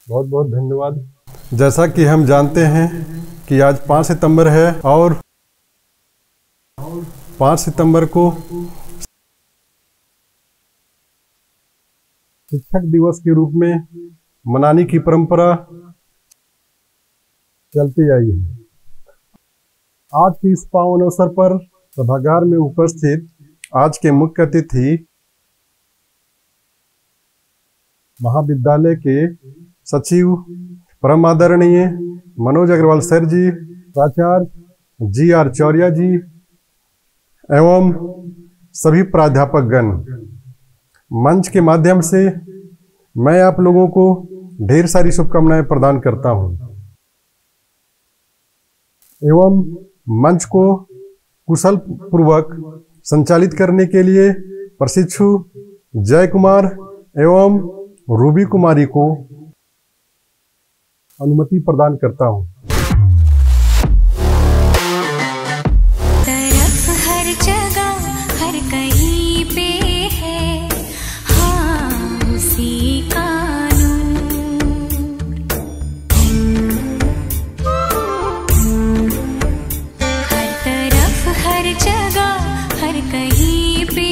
बहुत बहुत धन्यवाद। जैसा कि हम जानते हैं कि आज 5 सितंबर है और 5 सितंबर को शिक्षक दिवस के रूप में मनाने की परंपरा चलती आई है। आज के इस पावन अवसर पर सभागार में उपस्थित आज के मुख्य अतिथि महाविद्यालय के सचिव परम आदरणीय मनोज अग्रवाल सर जी, प्राचार्य जी.आर. चौरिया जी एवं सभी प्राध्यापकगण, मंच के माध्यम से मैं आप लोगों को ढेर सारी शुभकामनाएं प्रदान करता हूं एवं मंच को कुशल पूर्वक संचालित करने के लिए प्रशिक्षु जय कुमार एवं रूबी कुमारी को अनुमति प्रदान करता हूं। हर जगह हर कहीं पे है हाँ उसी का हर तरफ हर जगह हर कहीं पे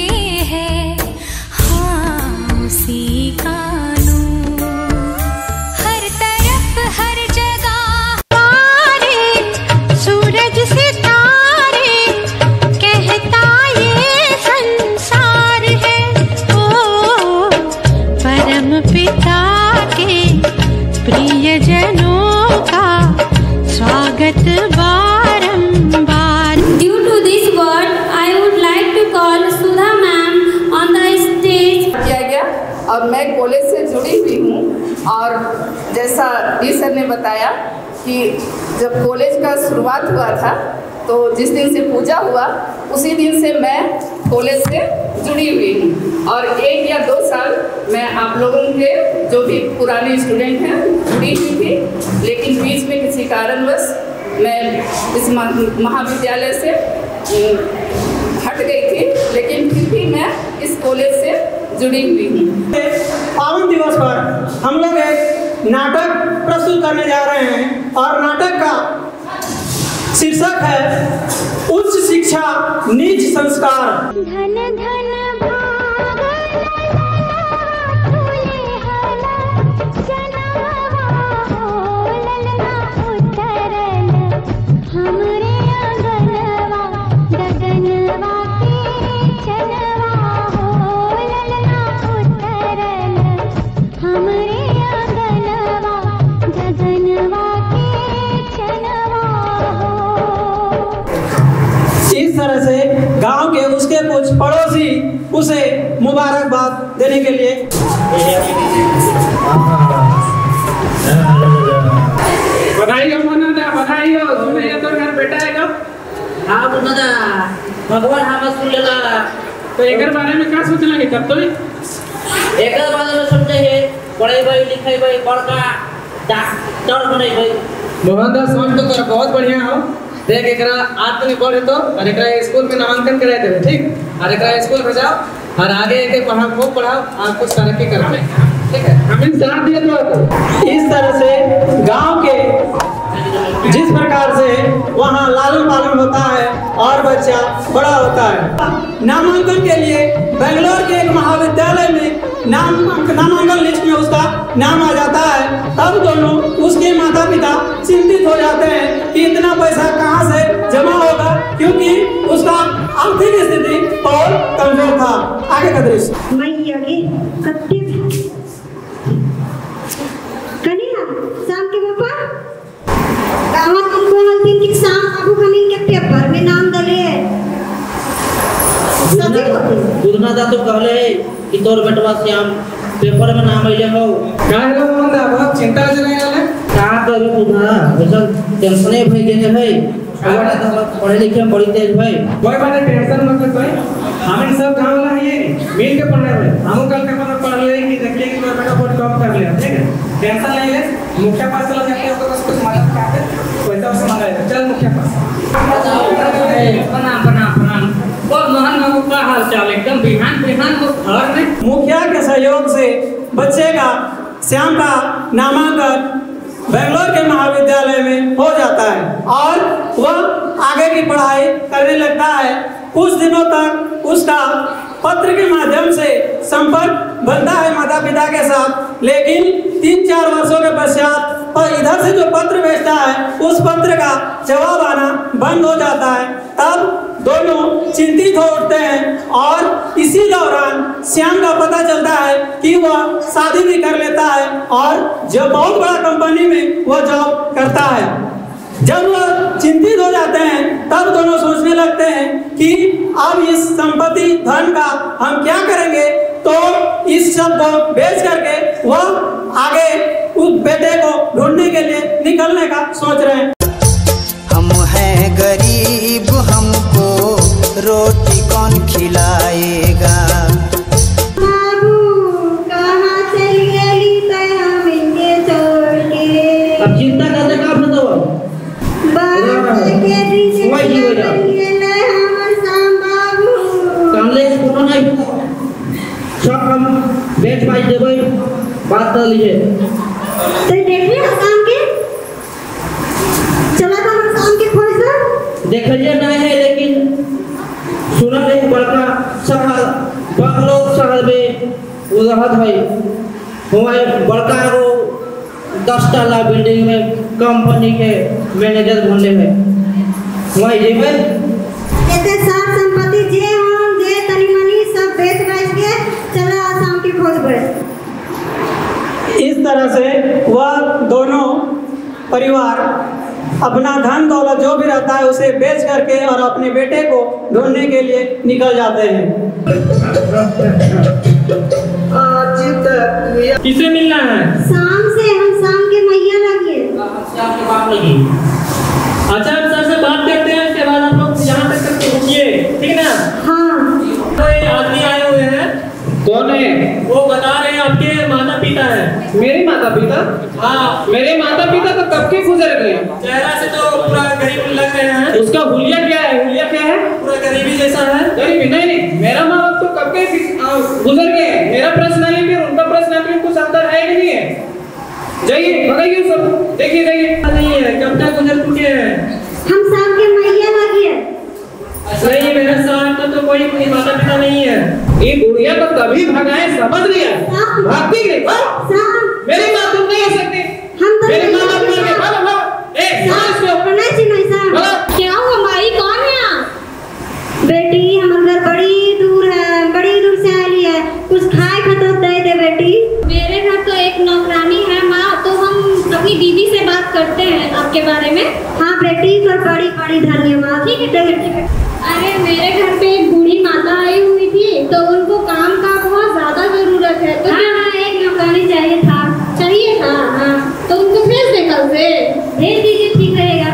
है हाँ उसी का और मैं कॉलेज से जुड़ी हुई हूँ। और जैसा डी सर ने बताया कि जब कॉलेज का शुरुआत हुआ था तो जिस दिन से पूजा हुआ उसी दिन से मैं कॉलेज से जुड़ी हुई हूँ। और 1 या 2 साल मैं आप लोगों के जो भी पुराने स्टूडेंट हैं जुड़ी हुई थी, लेकिन बीच में किसी कारणवश मैं इस महाविद्यालय से हट गई थी, लेकिन फिर भी मैं इस कॉलेज से जुड़ी हुई हूँ। पावन दिवस पर हम लोग एक नाटक प्रस्तुत करने जा रहे हैं और नाटक का शीर्षक है उच्च शिक्षा नीच संस्कार। धन धन गांव के उसके कुछ पड़ोसी उसे मुबारकबाद देने के लिए बधाई हो मना, बधाई हो तुम्हें ये तो घर बेटा है कब? हाँ मना भगवान हम सुन लेगा। तो एक बारे में क्या सोचना है तब तो एक बारे में समझे है पढ़ाई भाई लिखाई भाई बड़का डॉक्टर बने भाई मोहनदास हम तो तोरा बहुत बढ़िया हो। देख एकरा आज तो नहीं पढ़े तो और एकरा स्कूल में नामांकन कराए देवे, ठीक। और एकरा स्कूल भेजाओ और आगे एके पढ़ाओ, खूब पढ़ाओ और कुछ तरक्की करते, ठीक है। हमें साथ दिया तो इस तरह से गांव के जिस प्रकार से वहाँ लालन पालन होता है और बच्चा बड़ा होता है। नामांकन के लिए बेंगलोर के एक महाविद्यालय में नामांकन लिस्ट में उसका नाम आ जाता है। तब दोनों उसके माता पिता चिंतित हो जाते हैं कि इतना पैसा कहाँ से जमा होगा, क्योंकि उसका आर्थिक स्थिति बहुत कमजोर था। आगे का दृश्य मैया के कत्ते कनिया शाम के पापा गाँव तुमको हल्दी की शाम बाबू कमी के पेपर में नाम डाले सभी दुर्गा दा तो कहले कि तोर बेटवा श्याम पेपर में नाम आइले हो। का हेलो मोहनदा बहुत चिंता जने आले का करू दुर्गा ऐसा टेंशने भई गेले भाई। अगर तो पढ़े लिखे में बड़ी तेज भाई। कोई बात नहीं, टेंशन मत ले भाई। हम सब गांव वाला है मिल के पढ़ रहे हैं। हम कल पेपर में पढ़ ले कि देखिए कि मेरा बेटा बहुत कम कर लिया, ठीक है। टेंशन नहीं ले, मुखिया पास चला जाते हैं तो बस कुछ मदद करते पैसा उसे मंगाए। चल मुखिया पास। प्रणाम। वो मोहन बाबू का हाल चाल एकदम बिहान को घर में। मुखिया के सहयोग से बच्चे का श्याम का नामांकन बेंगलोर के महाविद्यालय में हो जाता है और वह आगे की पढ़ाई करने लगता है। कुछ दिनों तक उसका पत्र के माध्यम से संपर्क बनता है माता पिता के साथ, लेकिन 3-4 वर्षों के पश्चात और इधर से जो पत्र भेजता है उस पत्र का जवाब आना बंद हो जाता है। तब दोनों चिंतित हो उठते हैं और इसी दौरान श्याम का पता चलता है कि वह शादी भी कर लेता है और जो बहुत बड़ा कंपनी में वह जॉब करता है। जब वह चिंतित हो जाते हैं तब दोनों सोचने लगते हैं कि अब इस संपत्ति धन का हम क्या करेंगे, तो इस सब को बेच करके वह आगे उस बेटे को ढूंढने के लिए निकलने का सोच रहे हैं। हम हैं गरीब, हमको रोटी कौन खिलाएगा। बाबू कहाँ चली गई हम इनके छोड़ के। अब चिंता करने का अपना तो बाबू के पीछे हमर शाम बाबू कामले कोनो नहीं सब हम बेच पाई देबै, बात कर लीजिए। तो देख लिया शाम के चला था हम शाम के खोज कर देखलिए नहीं है, लेकिन सुना नहीं बड़का शहर बंगलोर शहर में वो रहत है। हुआ बड़का को 10 तला बिल्डिंग में कंपनी के मैनेजर बनले है। हुआ जेबे जैसे सब संपत्ति जे हम जे तनी मनी सब बेच के चला शाम के खोज पर। इस तरह से वह दोनों परिवार अपना धन दौलत जो भी रहता है उसे बेच करके और अपने बेटे को ढूंढने के लिए निकल जाते हैं। किसे मिलना है? शाम से हम शाम के मैया लगे श्याम के बाप लगी। अच्छा हम सर से बात करते हैं, उसके बाद आप लोग यहाँ तक रुकिए, ठीक है ना? हाँ कोई आदमी आए हुए हैं। कौन है? वो बता रहे हैं आपके माता पिता हैं। मेरे माता पिता? हाँ, मेरे माता पिता तो कब के गुजर गए। चेहरा से तो पूरा गरीब लग रहे हैं। उसका हुलिया क्या है? हुलिया क्या है? पूरा गरीबी जैसा है। गरीबी नहीं, मेरा माँ बाप तो कब के गुजर गए। मेरा पर्सनालिटी और उनका पर्सनालिटी में कुछ अंतर है कि नहीं है? जाइए भगाइए सब, देखिए जाइए। नहीं है, कब तक गुजर चुके हैं? हम शाम के मैया लगे नहीं, मेरे साथ तो कोई माता पिता नहीं है। ये बुढ़िया तो तभी भगाए, समझ लिया? भागती गई मेरी माँ तुम नहीं हो सकती। हम तो मेरे माँ बाप मर गए। भागो ए क्या हुआ माई, कौन है? बेटी हमारे घर बड़ी दूर से आई है, कुछ खाए खतो दे दे बेटी। मेरे घर तो एक नौकरानी है माँ, तो हम अपनी दीदी से बात करते हैं आपके बारे में। हाँ बेटी तो बड़ी धन्यवाद। ठीक है। अरे मेरे घर पे एक बूढ़ी माता आई हुई थी, तो उनको काम का बहुत ज्यादा जरूरत है, तो हाँ, एक नौकरानी चाहिए था। हाँ, तो उनको भेज दे, कल से भेज दीजिए, ठीक रहेगा।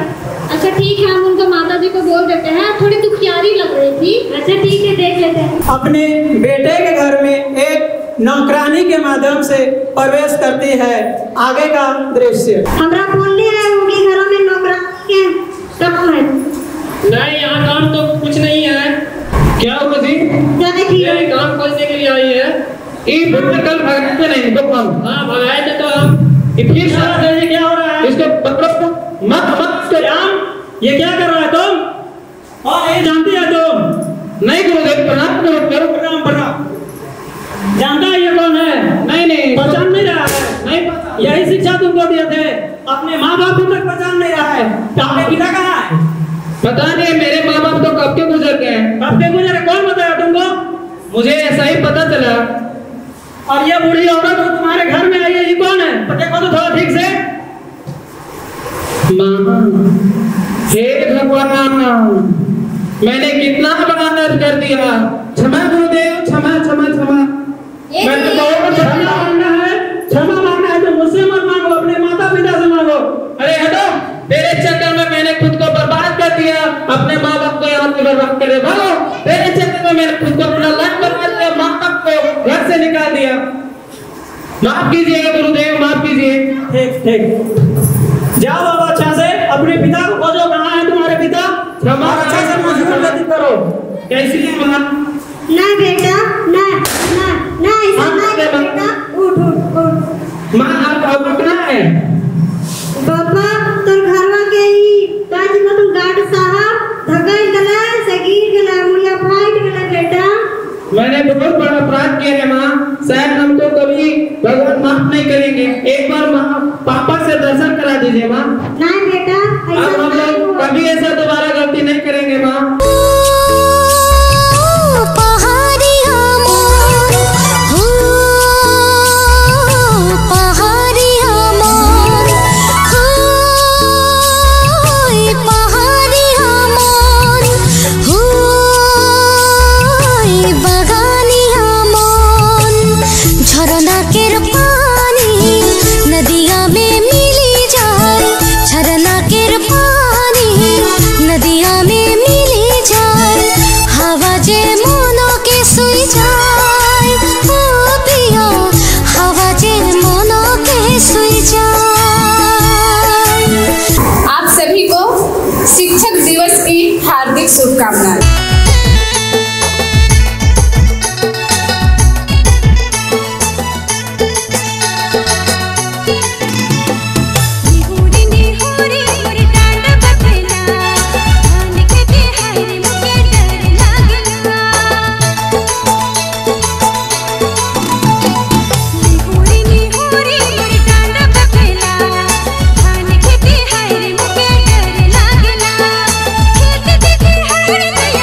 अच्छा ठीक है, हम उनको माता जी को बोल देते हैं, थोड़ी दुखियारी लग रही थी। अच्छा ठीक है, देख लेते हैं। अपने बेटे के घर में एक नौकरानी के माध्यम से प्रवेश करती है। आगे का दृश्य हमरा बोलने आए होगी घर कल भगाते नहीं इनको हम। हाँ भगाए थे तो हम। फिर सारा दिन क्या हो रहा है? इसको पकड़ो मत राम, ये क्या कर रहा है तुम? और ये जानती है तुम? नहीं गुरुदेव प्रणाम करो प्रणाम प्रणाम। जानता है ये कौन है? नहीं पहचान नहीं रहा है? नहीं पता। यही शिक्षा तुमको दिए थे, अपने माँ बाप को तक पहचान नहीं रहा है। आपके पिता कहाँ है? पता नहीं, मेरे माँ बाप तो कब के गुजर गए हैं। कब के गुजरे? कौन बताया तुमको? मुझे ऐसा ही पता चला। और ये बूढ़ी औरत जो तुम्हारे घर में आई है, ये कौन है? पता को तो थोड़ा ठीक से। माँ, हे भगवान, मैंने कितना बड़ा नर्क कर दिया। क्षमा गुरुदेव, क्षमा क्षमा क्षमा। मैं तो बहुत क्षमा मांगना है, क्षमा मांगना है तो मुझसे मत मांगो, अपने माता पिता से मांगो। अरे हटो, तेरे चक्कर में मैंने खुद को बर्बाद कर दिया, अपने माँ बाप को यहाँ से बर्बाद कर दिया। भागो, तेरे चक्कर में मैंने खुद को अपना लाइफ बर्बाद किया, माँ बाप को घर से निकाल दिया। माफ कीजिएगा गुरुदेव, माफ कीजिए। ठीक जाओ बाबा, अच्छा से अपने पिता को खोजो, कहाँ है तुम्हारे पिता? और अच्छा से व्यतीत करो। कैसी है माँ? ना बेटा, ना ना ना ऐसा ना बेटा, उठ उठ उठ। माँ आप उठना है। बाबा तोर घरवा के ही काज में तुम गार्ड साहब धगाई गला, सगीर गला, मुड़िया फाइट गला बेटा। मैंने बहुत बड़ा अपराध किया है माँ, शायद हमको कभी भगवान माफ नहीं करेंगे। एक बार माँ पापा से दर्शन करा दीजिए माँ। नहीं बेटा, अब हम लोग कभी ऐसा दोबारा गलती नहीं करेंगे माँ। शिक्षक दिवस की हार्दिक शुभकामनाएं। Hey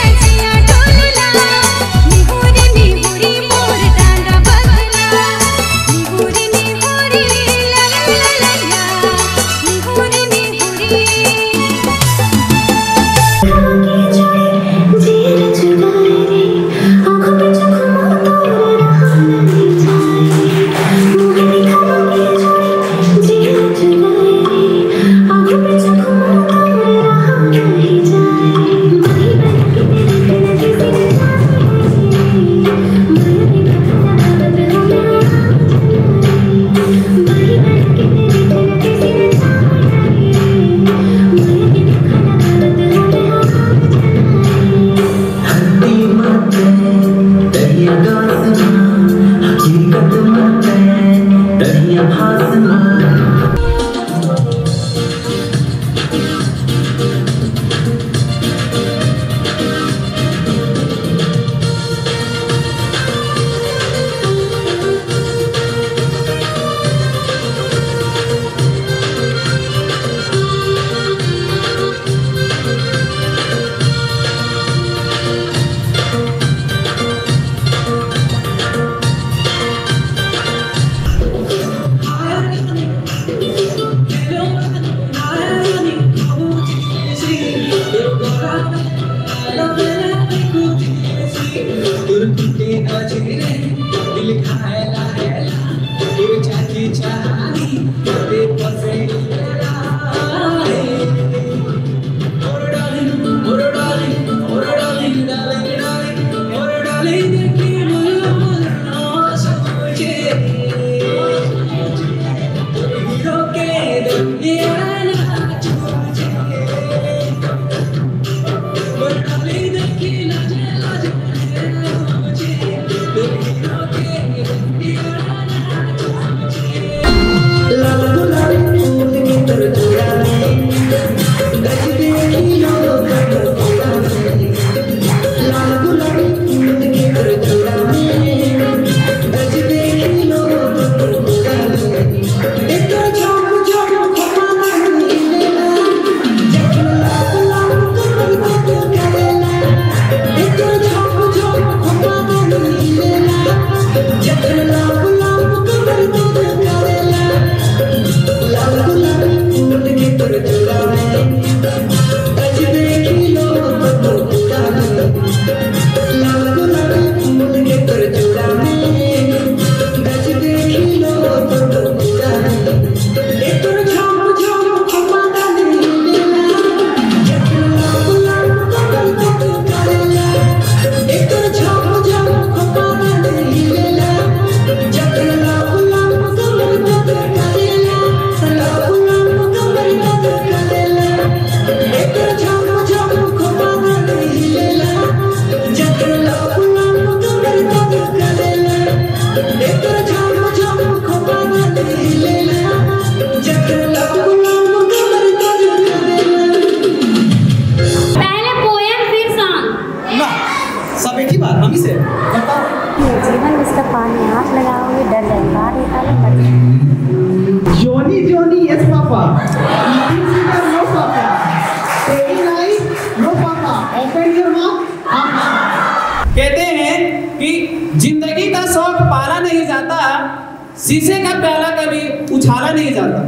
शीशे का प्याला कभी उछाला नहीं जाता,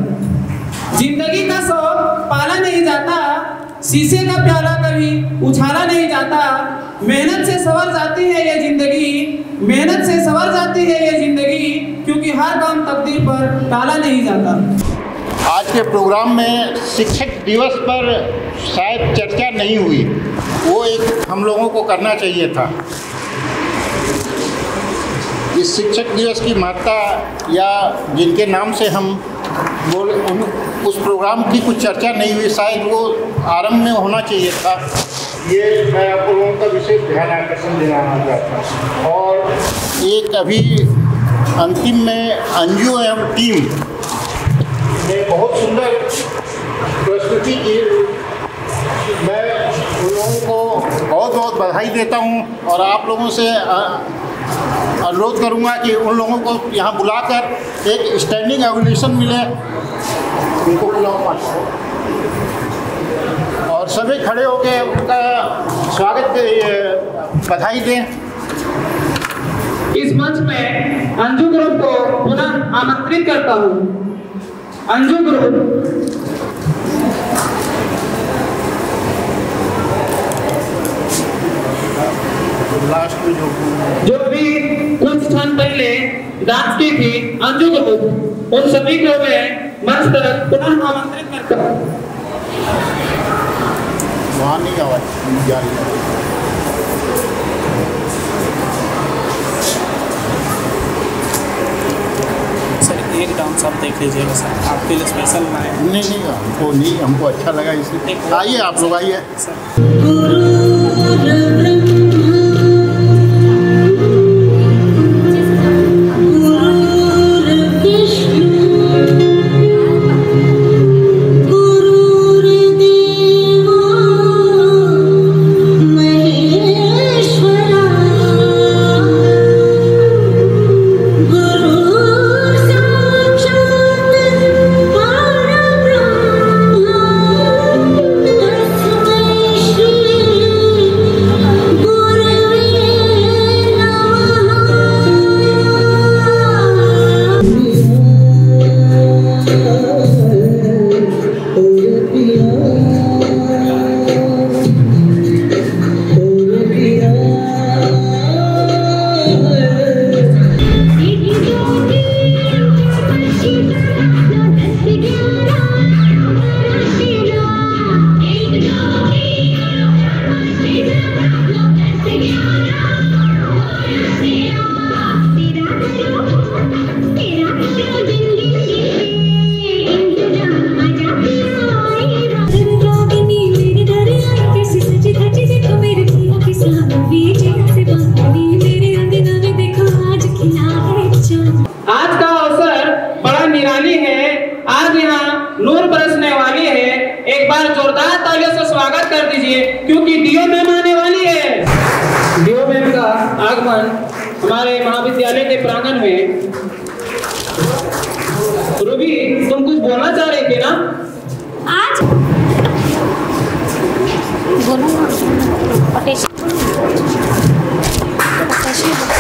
जिंदगी का शौक पाला नहीं जाता, शीशे का प्याला कभी उछाला नहीं जाता। मेहनत से संवर जाती है ये जिंदगी, मेहनत से संवर जाती है ये जिंदगी, क्योंकि हर काम तकदीर पर टाला नहीं जाता। आज के प्रोग्राम में शिक्षक दिवस पर शायद चर्चा नहीं हुई, वो एक हम लोगों को करना चाहिए था। इस शिक्षक दिवस की महत्ता या जिनके नाम से हम उस प्रोग्राम की कुछ चर्चा नहीं हुई, शायद वो आरंभ में होना चाहिए था। ये मैं आप लोगों का विशेष ध्यान आकर्षण दिलाना चाहता हूँ। और एक अभी अंतिम में अंजू एवं टीम ने बहुत सुंदर प्रस्तुति की। मैं उन लोगों को बहुत बहुत बधाई देता हूँ और आप लोगों से अनुरोध करूँगा कि उन लोगों को यहाँ बुलाकर एक स्टैंडिंग ओवेशन मिले, उनको बुलाओ और सभी खड़े होकर उनका स्वागत बधाई दें। इस मंच में अंजू ग्रुप को पुनः आमंत्रित करता हूँ। अंजू ग्रुप लास्ट में जो भी कुछ क्षण पहले डांस की थी अंजू ग्रुप, उन सभी को मैं मंच तक पुनः आमंत्रित करता हूँ। वहाँ नहीं आवाज जा रही है। एक डांस आप देख लीजिएगा सर, आपके लिए स्पेशल बनाए। नहीं हमको अच्छा लगा इसलिए। आइए आप लोग आइए। हमारे महाविद्यालय के प्रांगण में। रूबी, तुम कुछ बोलना चाह रही थी ना? आज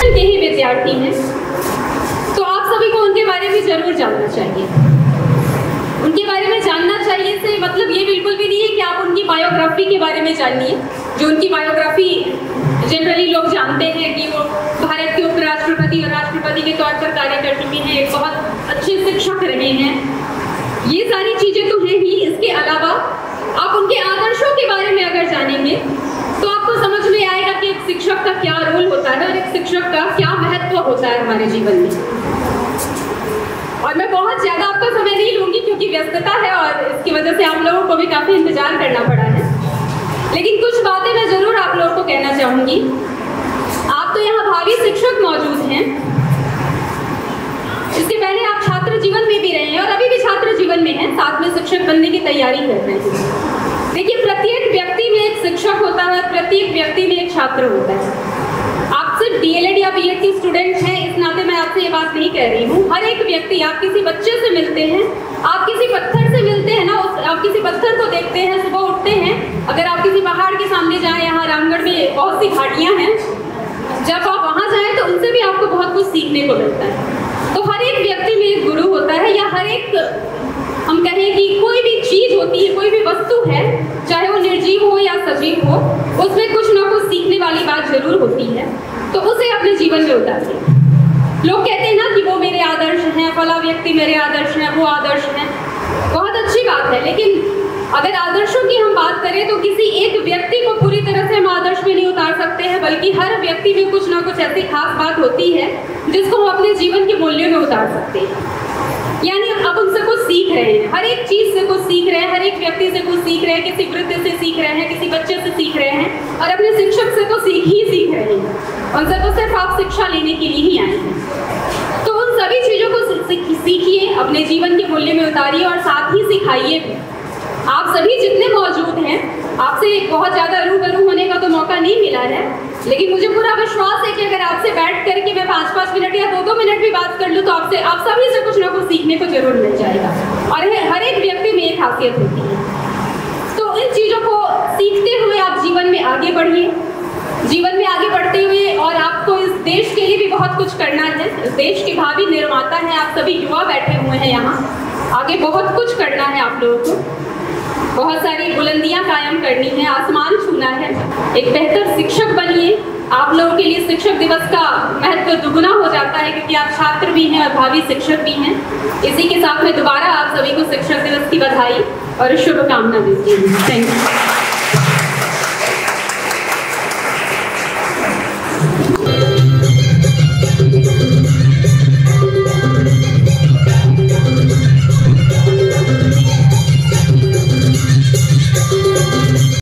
के ही विद्यार्थी हैं, तो आप सभी को उनके बारे में जरूर जानना चाहिए। उनके बारे में जानना चाहिए से मतलब ये बिल्कुल भी नहीं है कि आप उनकी बायोग्राफी के बारे में जानिए। जो उनकी बायोग्राफी जनरली लोग जानते हैं कि वो भारत के उपराष्ट्रपति और राष्ट्रपति के तौर पर कार्य कर चुके हैं, एक बहुत अच्छे शिक्षक रहे हैं, ये सारी चीज़ें तो हैं ही। इसके अलावा आप उनके आदर्शों के बारे में अगर जानेंगे तो आपको समझ में आएगा कि एक शिक्षक का क्या रोल होता है और एक शिक्षक का क्या महत्व होता है हमारे जीवन में। और मैं बहुत ज़्यादा आपका समय नहीं लूँगी क्योंकि व्यस्तता है और इसकी वजह से आप लोगों को भी काफ़ी इंतजार करना पड़ा है, लेकिन कुछ बातें मैं ज़रूर आप लोगों को कहना चाहूँगी। आप तो यहाँ भावी शिक्षक मौजूद हैं, इसके पहले आप छात्र जीवन में भी रहे हैं और अभी भी छात्र जीवन में हैं, साथ में शिक्षक बनने की तैयारी कर रहे हैं। देखिए, प्रत्येक व्यक्ति में एक शिक्षक होता है, प्रत्येक व्यक्ति में एक छात्र होता है। आप सिर्फ डीएलएड या बीएड की स्टूडेंट हैं इस नाते मैं आपसे ये बात नहीं कह रही हूँ। हर एक व्यक्ति, आप किसी बच्चे से मिलते हैं, आप किसी पत्थर से मिलते हैं ना, आप किसी पत्थर को देखते हैं, सुबह उठते हैं, अगर आप किसी पहाड़ के सामने जाएं, यहाँ रामगढ़ में बहुत सी घाटियाँ हैं, जब आप वहाँ जाएं तो उनसे भी आपको बहुत कुछ सीखने को मिलता है। तो हर एक व्यक्ति में एक गुरु होता है, या हर एक हम कहें कि कोई भी चीज होती है, कोई भी वस्तु है, चाहे वो निर्जीव हो या सजीव हो, उसमें कुछ ना कुछ सीखने वाली बात जरूर होती है, तो उसे अपने जीवन में उतारिए। लोग कहते हैं ना कि वो मेरे आदर्श हैं, फला व्यक्ति मेरे आदर्श हैं, वो आदर्श हैं, बहुत अच्छी बात है, लेकिन अगर आदर्शों की हम बात करें तो किसी एक व्यक्ति को पूरी तरह से हम आदर्श में नहीं उतार सकते हैं, बल्कि हर व्यक्ति में कुछ ना कुछ ऐसी खास बात होती है जिसको हम अपने जीवन के मूल्यों में उतार सकते हैं। यानी अब उनसे कुछ सीख रहे हैं, हर एक चीज से कुछ सीख रहे हैं, हर एक व्यक्ति से कुछ सीख रहे हैं, किसी वृद्ध से सीख रहे हैं, किसी बच्चे से सीख रहे हैं, और अपने शिक्षक से तो सीख रहे हैं। उनसे तो सिर्फ आप शिक्षा लेने के लिए ही आए हैं। तो उन सभी चीजों को सीखिए, अपने जीवन के मूल्य में उतारिए और साथ ही सिखाइए भी। आप सभी जितने मौजूद हैं, आपसे बहुत ज़्यादा रूबरू होने का तो मौका नहीं मिला है, लेकिन मुझे पूरा विश्वास है कि अगर आपसे बैठ करके मैं 5-5 मिनट या 2-2 मिनट भी बात कर लूँ तो आप सभी से कुछ ना कुछ सीखने को जरूर मिल जाएगा। और हर एक व्यक्ति में एक खासियत होती है। तो इन चीज़ों को सीखते हुए आप जीवन में आगे बढ़िए। जीवन में आगे बढ़ते हुए और आपको इस देश के लिए भी बहुत कुछ करना है। इस देश के भावी निर्माता हैं आप सभी, युवा बैठे हुए हैं यहाँ, आगे बहुत कुछ करना है आप लोगों को, बहुत सारी बुलंदियां कायम करनी है, आसमान छूना है, एक बेहतर शिक्षक बनिए। आप लोगों के लिए शिक्षक दिवस का महत्व दुगुना हो जाता है क्योंकि आप छात्र भी हैं और भावी शिक्षक भी हैं। इसी के साथ में दोबारा आप सभी को शिक्षक दिवस की बधाई और शुभकामना देती हूँ। Thank you.